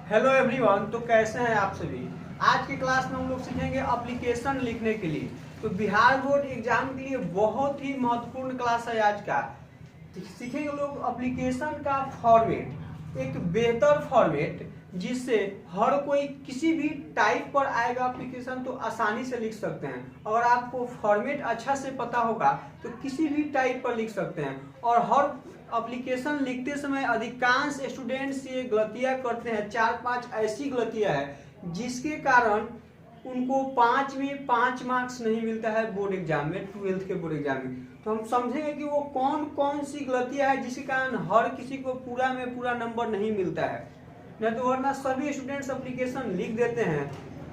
Hello everyone, तो कैसे हैं आप सभी। आज की क्लास में हम लोग सीखेंगे एप्लीकेशन लिखने के लिए। तो बिहार बोर्ड एग्जाम के लिए बहुत ही महत्वपूर्ण क्लास है आज का। सीखेंगे लोग एप्लीकेशन का फॉर्मेट, एक बेहतर फॉर्मेट जिससे हर कोई किसी भी टाइप पर आएगा एप्लीकेशन तो आसानी से लिख सकते हैं। अगर आपको फॉर्मेट अच्छा से पता होगा तो किसी भी टाइप पर लिख सकते हैं। और हर एप्लीकेशन लिखते समय अधिकांश स्टूडेंट्स ये गलतियां करते हैं, 4-5 ऐसी गलतियां हैं जिसके कारण उनको 5 में 5 मार्क्स नहीं मिलता है बोर्ड एग्जाम में, 12th के बोर्ड एग्जाम में। तो हम समझेंगे कि वो कौन कौन सी गलतियां हैं जिसके कारण हर किसी को पूरा में पूरा नंबर नहीं मिलता है। नहीं तो वरना सभी स्टूडेंट्स एप्लीकेशन लिख देते हैं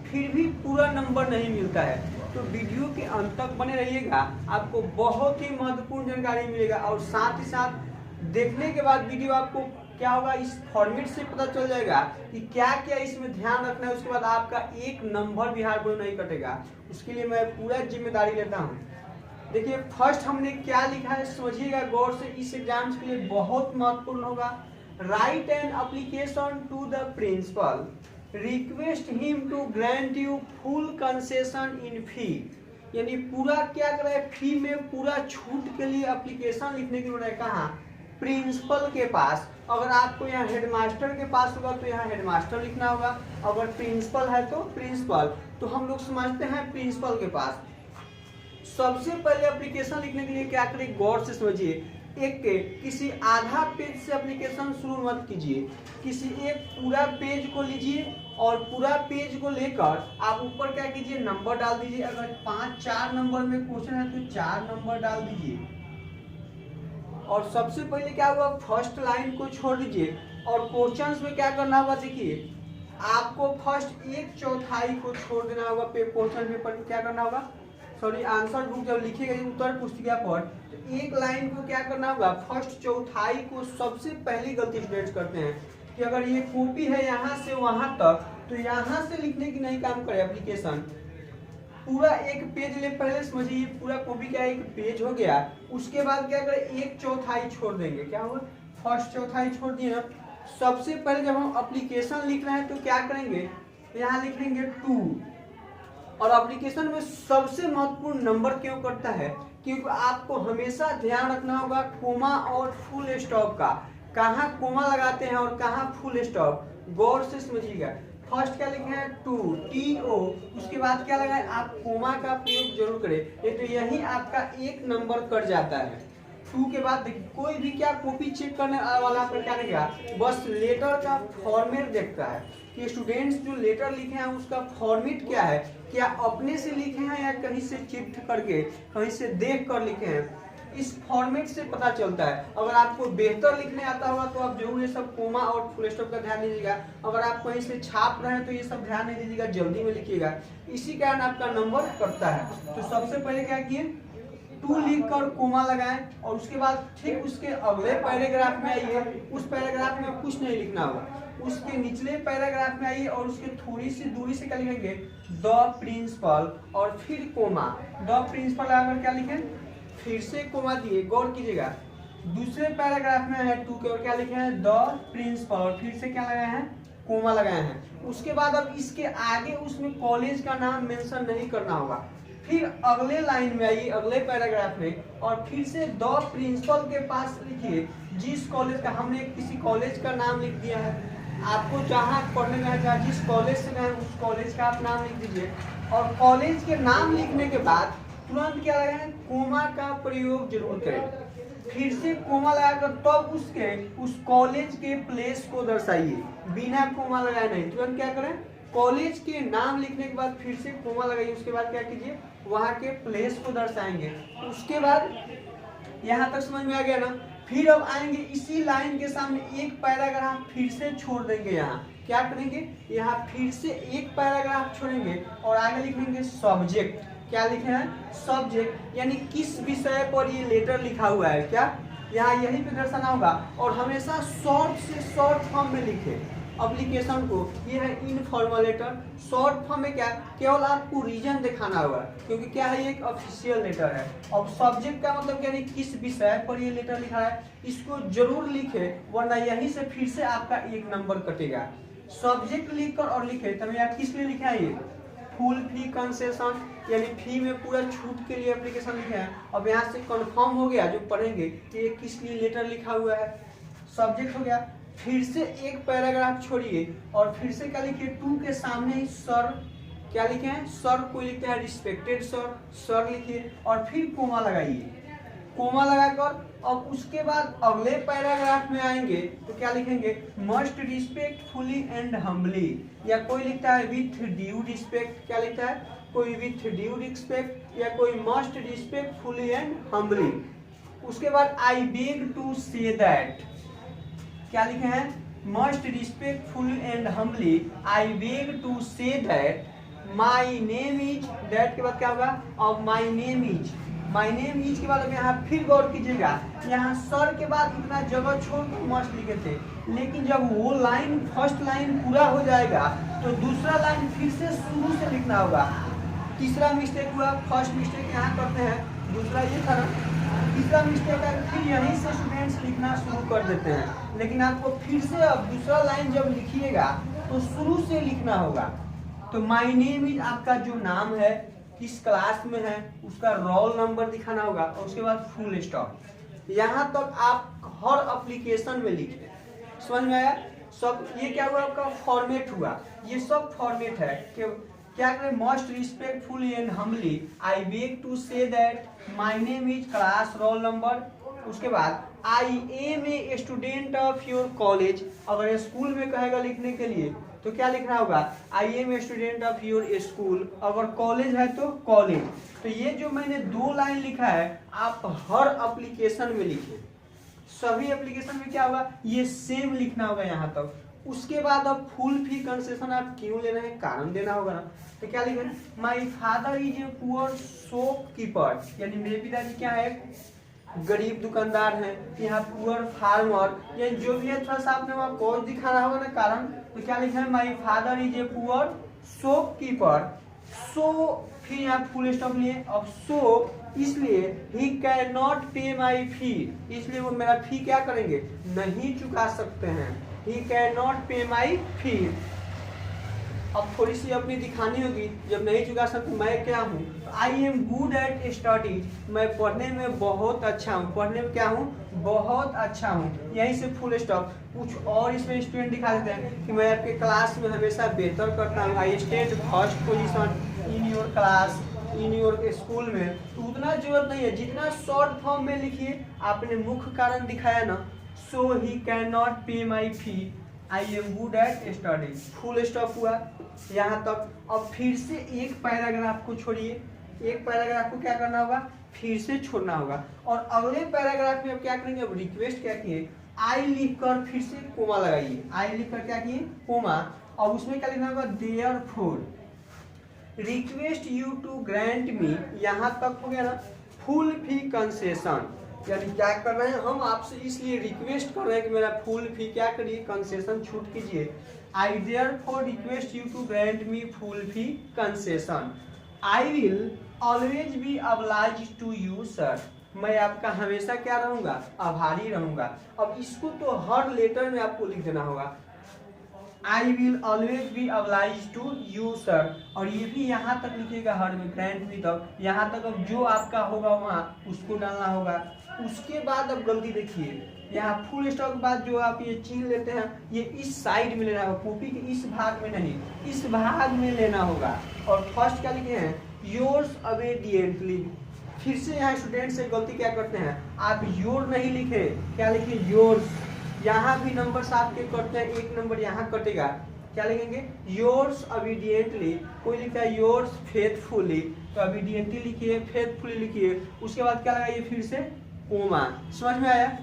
फिर भी पूरा नंबर नहीं मिलता है। तो वीडियो के अंत तक बने रहिएगा, आपको बहुत ही महत्वपूर्ण जानकारी मिलेगा। और साथ ही साथ देखने के बाद वीडियो आपको क्या होगा, इस फॉर्मेट से पता चल जाएगा कि क्या क्या इसमें ध्यान रखना है। उसके बाद आपका एक नंबर बिहार बोर्ड नहीं कटेगा, उसके लिए मैं पूरा जिम्मेदारी लेता हूँ। देखिए फर्स्ट हमने क्या लिखा है समझिएगा गौर से, इस एग्जाम के लिए बहुत महत्वपूर्ण होगा। Write an application to the principal, request him to grant you full concession in fee. यानी पूरा क्या कर रहा है, फी में पूरा छूट के लिए एप्लीकेशन लिखने के लिए कहा प्रिंसिपल के पास। अगर आपको यहाँ हेडमास्टर के पास होगा तो यहाँ हेडमास्टर लिखना होगा, अगर प्रिंसिपल है तो प्रिंसिपल। तो हम लोग समझते हैं प्रिंसिपल के पास। सबसे पहले एप्लीकेशन लिखने के लिए क्या करें, गौर से समझिए। एक किसी आधा पेज से एप्लीकेशन शुरू मत कीजिए, किसी एक पूरा पेज को लीजिए और पूरा पेज को लेकर आप ऊपर क्या कीजिए, नंबर डाल दीजिए। अगर 5-4 नंबर में क्वेश्चन है तो 4 नंबर डाल दीजिए। और सबसे पहले क्या हुआ, फर्स्ट लाइन को छोड़ दीजिए। और क्वेश्चंस में क्या करना होगा, देखिए आपको फर्स्ट 1/4 को छोड़ देना होगा। क्वेश्चन पेपर में क्या करना होगा, सॉरी आंसर बुक जब लिखिएगा उत्तर पुस्तिका पर तो एक लाइन को क्या करना होगा, फर्स्ट चौथाई को सबसे पहली गलती स्टूडेंट्स करते हैं कि अगर ये कॉपी है यहाँ से वहां तक तो यहाँ से लिखने की नहीं काम करे एप्लीकेशन। पूरा एक पेज ले, पहले समझिए पूरा कॉपी क्या एक पेज हो गया। उसके बाद क्या करें, 1/4 छोड़ देंगे। क्या होगा, फर्स्ट चौथाई छोड़ दिए ना। सबसे पहले जब हम एप्लीकेशन लिख रहे हैं तो क्या करेंगे, यहाँ लिख लेंगे 2। और एप्लीकेशन में सबसे महत्वपूर्ण नंबर क्यों करता है, क्योंकि आपको हमेशा ध्यान रखना होगा कोमा और फुल स्टॉप का, कहाँ कोमा लगाते हैं और कहाँ फुल स्टॉप। गौर से समझिएगा। फर्स्ट क्या लिखे हैं, 2 TO, उसके बाद क्या लगाए, आप कोमा का प्रयोग जरूर करें, ये तो यही आपका एक नंबर कट जाता है। 2 के बाद देखिए कोई भी क्या कॉपी चेक करने वाला पर क्या करेगा, बस लेटर का फॉर्मेट देखता है कि स्टूडेंट्स जो लेटर लिखे हैं उसका फॉर्मेट क्या है, क्या अपने से लिखे हैं या कहीं से चिट करके कहीं से देख कर लिखे हैं। इस फॉर्मेट से पता चलता है। अगर आपको बेहतर लिखने आता होगा तो आप जरूर ये सब कोमा और फुल स्टॉप का ध्यान दीजिएगा। अगर आप कहीं से छाप रहे हैं तो ये सब ध्यान नहीं दीजिएगा, जल्दी में लिखिएगा, इसी कारण आपका नंबर कटता है। तो सबसे पहले क्या किए, 2 लिखकर कोमा लगाएं और उसके बाद ठीक उसके अगले पैराग्राफ में आइए। उस पैराग्राफ में कुछ नहीं लिखना होगा, उसके निचले पैराग्राफ में आइए और उसके थोड़ी सी दूरी से क्या लिखेंगे, द प्रिंसिपल और फिर कोमा। द प्रिंसिपल लगाकर क्या लिखें, फिर से कोमा दिए। गौर कीजिएगा, दूसरे पैराग्राफ में है 2 के और क्या लिखे हैं, द प्रिंसिपल और फिर से क्या लगाए हैं, कोमा लगाए हैं। उसके बाद अब इसके आगे उसमें कॉलेज का नाम मेंशन नहीं करना होगा। फिर अगले लाइन में आइए, अगले पैराग्राफ में, और फिर से द प्रिंसिपल के पास लिखिए जिस कॉलेज का, हमने किसी कॉलेज का नाम लिख दिया है। आपको जहाँ पढ़ने में है, जहाँ जिस कॉलेज से गए उस कॉलेज का आप नाम लिख दीजिए। और कॉलेज के नाम लिखने के बाद तुरंत क्या लगाएं, कोमा का प्रयोग जरूर करें। फिर से कोमा लगाकर तब उसके उस कॉलेज के प्लेस को दर्शाइए, बिना कोमा लगाए नहीं। तुरंत क्या करें, कॉलेज के नाम लिखने के बाद फिर से कोमा लगाइए। उसके बाद क्या कीजिए, वहाँ के प्लेस को दर्शाएंगे। उसके बाद यहाँ तक समझ में आ गया ना। फिर अब आएंगे इसी लाइन के सामने एक पैराग्राफ फिर से छोड़ देंगे। यहाँ क्या करेंगे, यहाँ फिर से एक पैराग्राफ छोड़ेंगे और आगे लिखेंगे सब्जेक्ट। क्या लिखे हैं, सब्जेक्ट, यानी किस विषय पर ये लेटर लिखा हुआ है, क्या यहाँ यही पे दर्शाना होगा। और हमेशा शॉर्ट से शॉर्ट फॉर्म में लिखे एप्लीकेशन को। ये है इनफॉर्मल लेटर, शॉर्ट फॉर्म में क्या, केवल आपको रीजन दिखाना होगा क्योंकि क्या है, ये एक ऑफिशियल लेटर है। अब सब्जेक्ट का मतलब क्या, किस विषय पर ये लेटर लिखा है, इसको जरूर लिखे, वरना यहीं से फिर से आपका एक नंबर कटेगा। सब्जेक्ट लिखकर और लिखे तब यार किस लिए लिखा है ये फुल फी कंसेशन यानी फी में पूरा छूट के लिए एप्लीकेशन लिखा है। अब यहाँ से कंफर्म हो गया जो पढ़ेंगे कि ये किस लिए लेटर लिखा हुआ है, सब्जेक्ट हो गया। फिर से एक पैराग्राफ छोड़िए और फिर से क्या लिखिए टू के सामने ही सर क्या लिखे हैं सर को लिखते हैं रिस्पेक्टेड सर, सर लिखिए और फिर कोमा लगाइए, कोमा लगाकर अब उसके बाद अगले पैराग्राफ में आएंगे तो क्या लिखेंगे मस्ट रिस्पेक्टफुली एंड हम्बली, या कोई लिखता है विथ ड्यू रिस्पेक्ट, क्या लिखता है कोई विथ ड्यू रिस्पेक्ट या कोई मस्ट रिस्पेक्टफुली एंड हम्बली। उसके बाद I beg to say that, क्या लिखे हैं must respectfully and humbly I beg to say that my name is, that के बाद क्या होगा अब my name is, my name is के बाद अब यहाँ फिर गौर कीजिएगा यहाँ सर के बाद इतना जगह छोड़ कर मस्ट लिखे थे, लेकिन जब वो लाइन फर्स्ट लाइन पूरा हो जाएगा तो दूसरा लाइन फिर से शुरू से लिखना होगा। तीसरा मिस्टेक हुआ, फर्स्ट मिस्टेक यहाँ करते हैं, दूसरा ये था, तीसरा मिस्टेक है फिर यहीं से स्टूडेंट्स लिखना शुरू कर देते हैं, लेकिन आपको फिर से अब दूसरा लाइन जब लिखिएगा तो शुरू से लिखना होगा। तो माई नेम इज आपका जो नाम है किस क्लास में है उसका रोल नंबर दिखाना होगा और उसके बाद फुल स्टॉप। यहाँ तक आप हर एप्लीकेशन में लिखें, समझ में आया सब। ये क्या हुआ आपका फॉर्मेट हुआ, ये सब फॉर्मेट है कि क्या करें must respectfully and humbly I beg to say that my name is class roll number. उसके बाद I am a student of your college, अगर स्कूल में कहेगा लिखने के लिए तो क्या लिखना होगा I am a student of your school, अगर कॉलेज है तो कॉलेज। तो ये जो मैंने दो लाइन लिखा है आप हर एप्लीकेशन में लिखे, सभी एप्लीकेशन में क्या होगा ये सेम लिखना होगा यहाँ तक। उसके बाद अब फुल फी कंसेशन आप क्यों ले रहे हैं कारण देना होगा ना, तो क्या लिखें माई father is a poor shopkeeper, यानी मेरे पिताजी क्या है गरीब दुकानदार हैं, यहाँ पुअर फार्मर, या जो भी है थोड़ा सा आपने वहाँ कॉज दिखाना होगा ना कारण, तो क्या लिखा है my father is a poor shopkeeper. So फिर यहाँ फुल स्टॉप लिए, अब सो इसलिए ही कैन नॉट पे माई फी, इसलिए वो मेरा फी क्या करेंगे नहीं चुका सकते हैं, ही कैन नॉट पे माई फी। अब थोड़ी सी अपनी दिखानी होगी, जब नहीं चुका सकते मैं क्या हूँ आई एम गुड एट स्टडीज, मैं पढ़ने में बहुत अच्छा हूँ, पढ़ने में क्या हूँ बहुत अच्छा हूँ, यहीं से फुल स्टॉप। कुछ और इसमें स्टूडेंट दिखा देते हैं कि मैं आपके क्लास में हमेशा बेहतर करता हूँ, I state first position in your class in your school में, तो उतना जरूरत नहीं है, जितना शॉर्ट फॉर्म में लिखिए। आपने मुख्य कारण दिखाया ना सो ही can not pay my fee I am good at studies, full stop हुआ यहाँ तक। अब फिर से एक पैराग्राफ को छोड़िए, एक पैराग्राफ को क्या करना होगा फिर से छोड़ना होगा और अगले पैराग्राफ में अब क्या करेंगे अब रिक्वेस्ट क्या किए आई लिखकर फिर से कोमा लगाइए, आई लिखकर क्या किए कोमा। अब उसमें क्या लिखना होगा therefore request you to grant me, यहाँ तक हो गया ना फुल फी कंसेशन, यानी क्या कर रहे हैं हम आपसे इसलिए रिक्वेस्ट कर रहे हैं कि मेरा फुल फी क्या करिए कंसेशन छूट कीजिए। I therefore request you to grant me full fee concession. I will always be obliged to you sir, मैं आपका हमेशा क्या रहूंगा आभारी रहूंगा। अब इसको तो हर लेटर में आपको लिख देना होगा I will always be obliged to you sir, और ये भी यहाँ तक लिखिएगा हर में ग्रांट मी तक, यहाँ तक अब जो आपका होगा वहाँ उसको डालना होगा। उसके बाद अब गलती देखिए यहाँ फुल स्टॉप के बाद जो आप ये चीज लेते हैं ये इस साइड में लेना होगा, कॉपी के इस भाग में नहीं इस भाग में लेना होगा। और फर्स्ट क्या लिखे हैं योर्स ओबीडिएंटली, फिर से यहाँ स्टूडेंट से गलती क्या करते हैं आप योर नहीं लिखे क्या लिखे योर्स, यहाँ भी नंबर साथ के कटते हैं, एक नंबर यहाँ कटेगा, क्या लिखेंगे योर्स ओबीडिएंटली। कोई लिखता है योर्स फेथफुली, तो ओबीडिएंटली लिखिए फेथफुली लिखिए। उसके बाद क्या लगाइए फिर से कोमा, समझ में आया।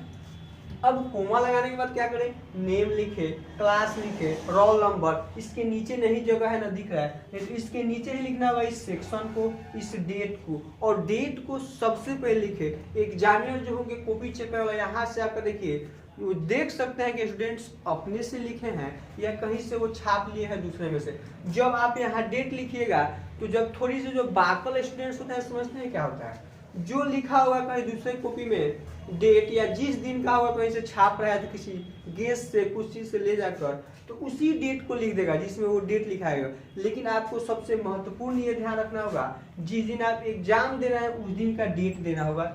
अब कोमा लगाने के बाद क्या करें नेम लिखे क्लास लिखे रोल नंबर, इसके नीचे नहीं जगह है ना दिख रहा है तो इसके नीचे ही लिखना होगा इस सेक्शन को इस डेट को, और डेट को सबसे पहले लिखे। एग्जामिनर जो होंगे कॉपी चेकर वाला यहाँ से आपका देखिए वो देख सकते हैं कि स्टूडेंट्स अपने से लिखे हैं या कहीं से वो छाप लिए हैं दूसरे में से। जब आप यहाँ डेट लिखिएगा तो जब थोड़ी सी जो बाकल स्टूडेंट्स होते हैं समझते हैं क्या होता है जो लिखा हुआ कहीं दूसरे कॉपी में डेट या जिस दिन का हुआ कहीं से छाप रहा है तो किसी गेस्ट से कुछ चीज से ले जाकर तो उसी डेट को लिख देगा जिसमें वो डेट लिखाएगा। लेकिन आपको सबसे महत्वपूर्ण ये ध्यान रखना होगा, जिस दिन आप एग्जाम दे रहे हैं उस दिन का डेट देना होगा,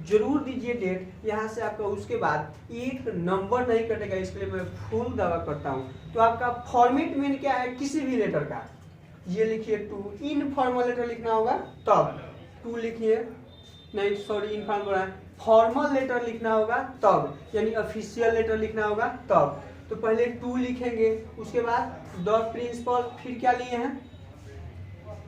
जरूर दीजिए डेट। यहाँ से आपका उसके बाद एक नंबर नहीं कटेगा, इसके लिए मैं फुल दावा करता हूँ। तो आपका फॉर्मेट मेन क्या है किसी भी लेटर का, ये लिखिए टू, इनफॉर्मल लेटर लिखना होगा तब टू लिखिए, नहीं सॉरी इनफॉर्मल है, फॉर्मल लेटर लिखना होगा तब, यानी ऑफिशियल लेटर लिखना होगा तब। तो पहले टू लिखेंगे, उसके बाद द प्रिंसिपल, फिर क्या लिए हैं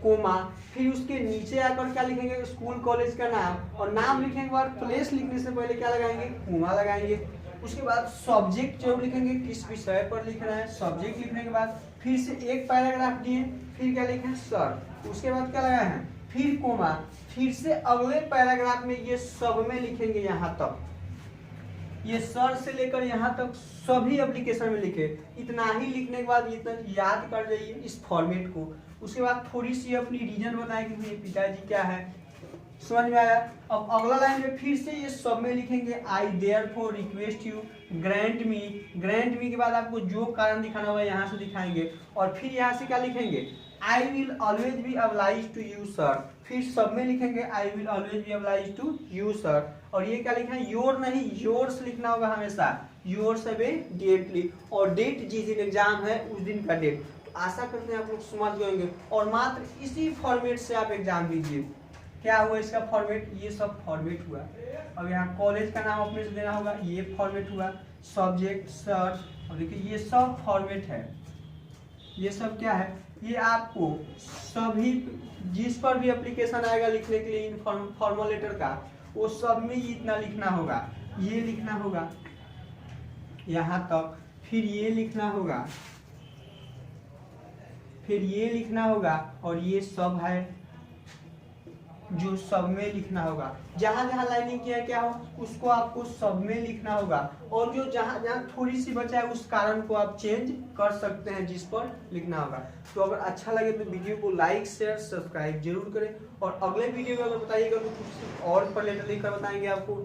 कोमा, फिर उसके नीचे आकर क्या लिखेंगे स्कूल कॉलेज का नाम, और नाम लिखने के बाद प्लेस लिखने से पहले क्या लगाएंगे कोमा लगाएंगे। उसके बाद सब्जेक्ट जरूर लिखेंगे, किस विषय पर लिख रहे हैं, सब्जेक्ट लिखने के बाद फिर से एक पैराग्राफ दिए, फिर क्या लिखे सर, उसके बाद क्या लगाए हैं फिर कोमा, फिर से अगले पैराग्राफ में ये सब में लिखेंगे यहाँ तक, ये सर से लेकर यहाँ तक सभी एप्लीकेशन में लिखे। इतना ही लिखने के बाद इतना याद कर जाइए इस फॉर्मेट को। उसके बाद थोड़ी सी अपनी रीजन बताएं कि मेरे पिताजी क्या है, समझ में आया। अब अगला लाइन में फिर से ये सब में लिखेंगे I therefore request you grant me, grant me के बाद आपको जो कारण दिखाना होगा यहाँ से दिखाएंगे, और फिर यहाँ से क्या लिखेंगे I will always be oblige to you sir, फिर सब में लिखेंगे I will always be oblige to you sir, और ये क्या लिखना है योर नहीं योर्स लिखना होगा हमेशा, योर्स डेटली, और डेट जिस दिन एग्जाम है उस दिन का डेट। तो आशा करते हैं आप लोग समझ गएंगे, और मात्र इसी फॉर्मेट से आप एग्जाम दीजिए। क्या हुआ इसका फॉर्मेट, ये सब फॉर्मेट हुआ। अब यहाँ कॉलेज का नाम अपने से देना होगा, ये फॉर्मेट हुआ, सब्जेक्ट सर, और देखिए ये सब फॉर्मेट है। ये सब क्या है, ये आपको सभी जिस पर भी एप्लीकेशन आएगा लिखने के लिए फॉर्मल लेटर का, वो सब में इतना लिखना होगा, ये लिखना होगा यहाँ तक, फिर ये लिखना होगा, फिर ये लिखना होगा, और ये सब है जो सब में लिखना होगा। जहां जहां लाइनिंग किया क्या हो उसको आपको सब में लिखना होगा, और जो जहां जहां थोड़ी सी बचा है उस कारण को आप चेंज कर सकते हैं जिस पर लिखना होगा। तो अगर अच्छा लगे तो वीडियो को लाइक शेयर सब्सक्राइब जरूर करें, और अगले वीडियो में अगर बताइएगा तो कुछ और पर लेटर लिखकर बताएंगे आपको,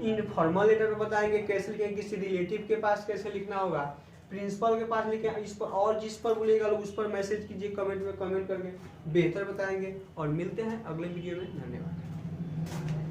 इनफॉर्मल लेटर बताएंगे कैसे लिखेंगे, किसी रिलेटिव के पास कैसे लिखना होगा, प्रिंसिपल के पास लिखे, इस पर और जिस पर बोलिएगा लोग उस पर मैसेज कीजिए, कमेंट में कमेंट करके बेहतर बताएंगे। और मिलते हैं अगले वीडियो में, धन्यवाद।